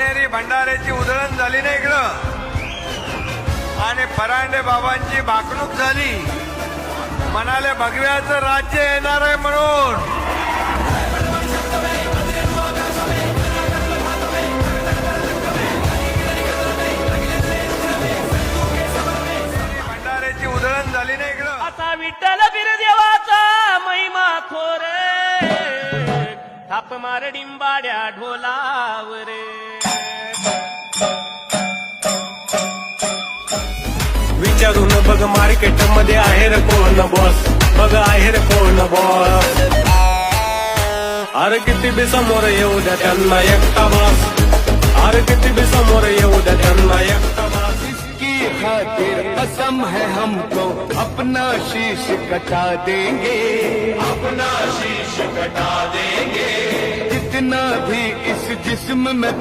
भंडाऱ्याची उधळण झाली ना इकडं आणि परांडे बाबांची भाकणूक झाली. म्हणाले भगव्याचं राज्य येणार आहे म्हणून. भंडाऱ्याची उधळण झाली ना इकडं. आता विठ्ठल बिरदेवाचा महिमा थोरे थाप मार डिंबाड्या ढोलावर. विचारून बघ मार्केट मध्ये आहे रे कोण बॉस. बघ आहे रे कोण बॉस. अरे किती बी समोर येऊ द्या त्यांना एकटा बॉस. अरे किती बी समोर येऊ द्या त्यांना एकटा बॉस. इसकी खातिर कसम है हमको अपना शीश कटा देंगे. अपना शीश कटा देंगे. जितना भी इस जिस्म में